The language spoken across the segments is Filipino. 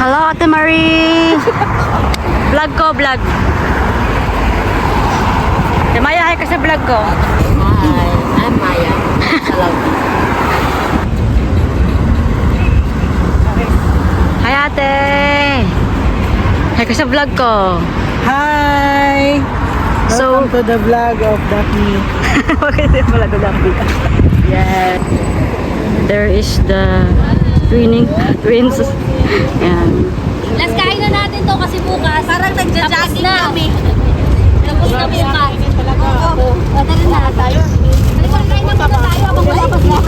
Hello, Ate Marie. Vlog ko, vlog. Maya, hi ka sa vlog ko. Hi, I'm Maya. Hello. Hi, Ate. Hi ka sa vlog ko. Hi! So, Welcome to the vlog of Daphne. bakit yung vlog ko dapat? Yeah. There is the twins. Yan. Last kain na natin to kasi bukas. Parang nagja-jogging kami. Tapos na bukas. Oo. Tara na tayo. Kain na muna tayo habang malabas na.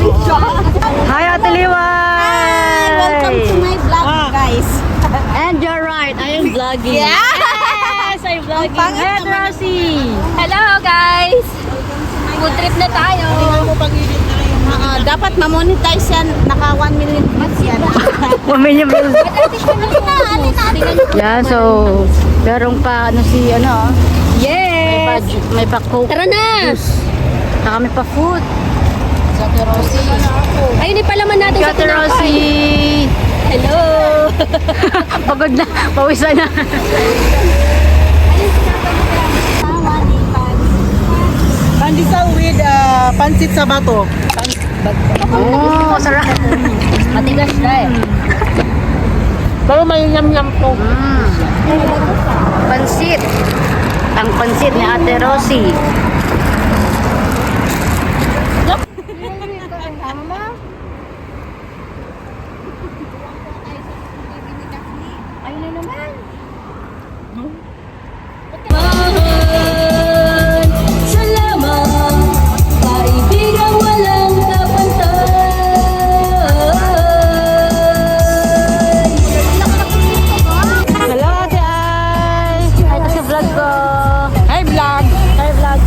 Hi, Ate Liway! Welcome to my vlog, guys. And you're right, I am vlogging. Yes, I'm vlogging. Hey, Rosie! Hello, guys. Food trip na tayo. Dapat ma-monetize yan. Naka 1 million views yan. 1 million views. Alin. Yan, so, merong pa, ano si, ano, Yes. may pa coke. Tara na. Saka may pa food. Ate Rosie. Ayun, ipalaman natin sa Ate Rosie! Hello. Pagod na, pawisan na. Pandesal with pansit sa bato. Oh, sarap. Matigas na eh. Pero may yam-yam to. Pansit. Ang pansit ni Ate Rosie. Ayun na naman. Salamat, kaibigan walang kapantay. Hello, Ate Ay. Hi, ka sa vlog ko. Hi vlog! Hi, vlog.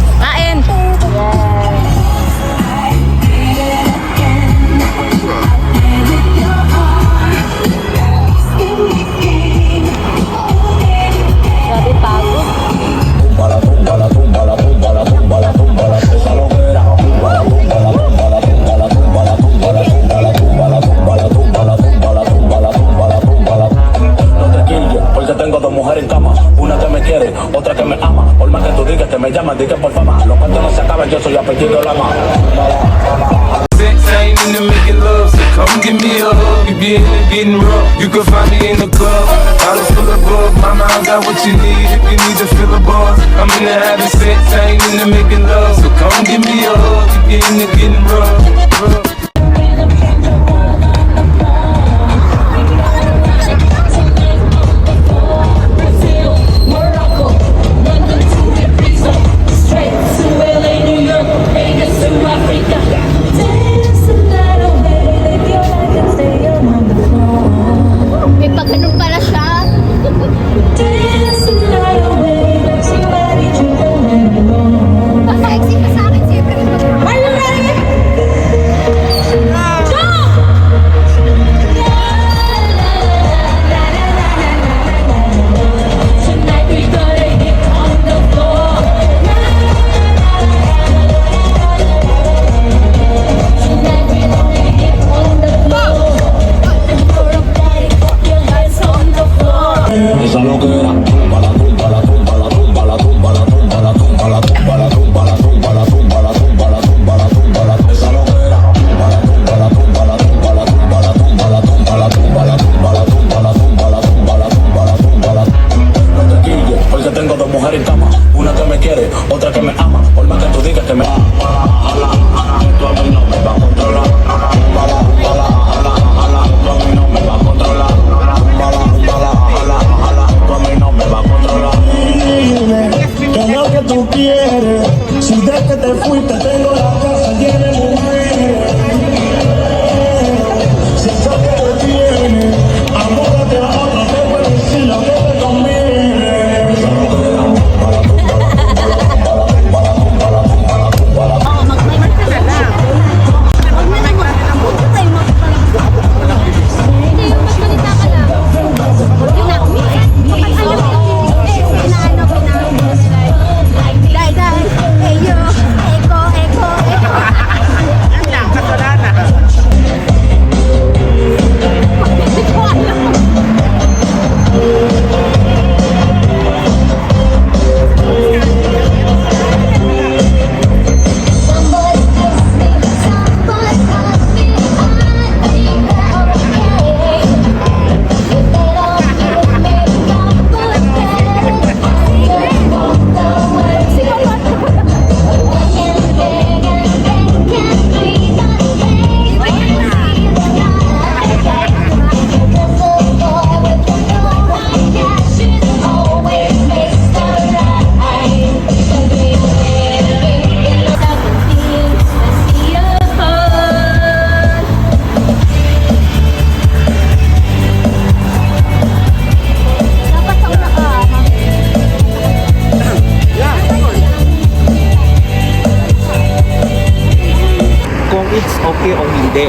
okay o hindi.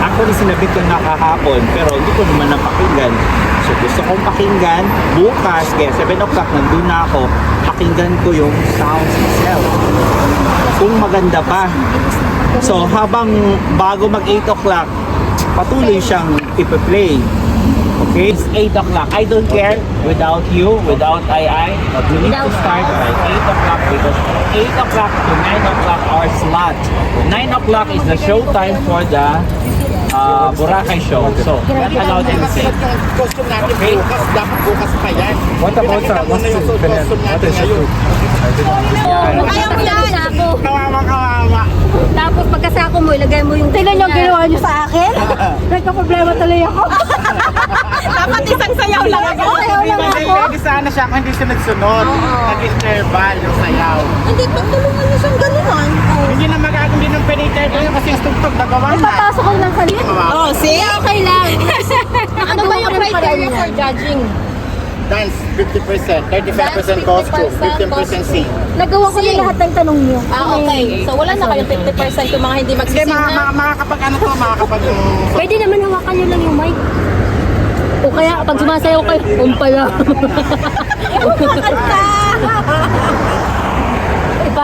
Actually, sinabi ko na kahapon, pero hindi ko naman napakinggan. So, gusto kong pakinggan bukas, kaya 7 o'clock, nandun na ako, pakinggan ko yung sounds itself. Kung maganda pa. So, habang bago mag 8 o'clock, patuloy siyang ipa-play. Okay? It's 8 o'clock. I don't care without you, without I, but we need to start by 8 o'clock because 8 o'clock to 9 o'clock our slot. 9 o'clock is the show time for the Boracay show. So, let's allow them to sing. Costume natin Okay. bukas, dapat bukas pa yan. What about sa Pinakita mo na yung costume natin ngayon. Kaya mo yan. Sako. Kawawa. Tapos pagkasako mo, ilagay mo yung... Tingnan niyo ginawa niyo sa akin. Nagka-problema tuloy ako. Dapat isang sayaw lang ako. Sayaw lang ako. Hindi sana siya kung hindi siya nagsunod. Nag-interval yung sayaw. Hindi, pagtulungan niyo siyang ganunan. Hindi na hindi nang pwede kasi yung tugtog nagawa na. Papasok ko lang kanina. Oh, see? Okay lang. Ano ba yung criteria for judging? Dance, 50%, 35% costume, 15% sing. Nagawa ko na lahat ng tanong niyo. Ah, okay. So wala na kayong 50% yung mga hindi Hindi, magsising na. makakapag ano to, makakapag yung... Pwede naman hawakan nyo lang yung mic. O kaya pag sumasayaw kayo, umpala. Iba.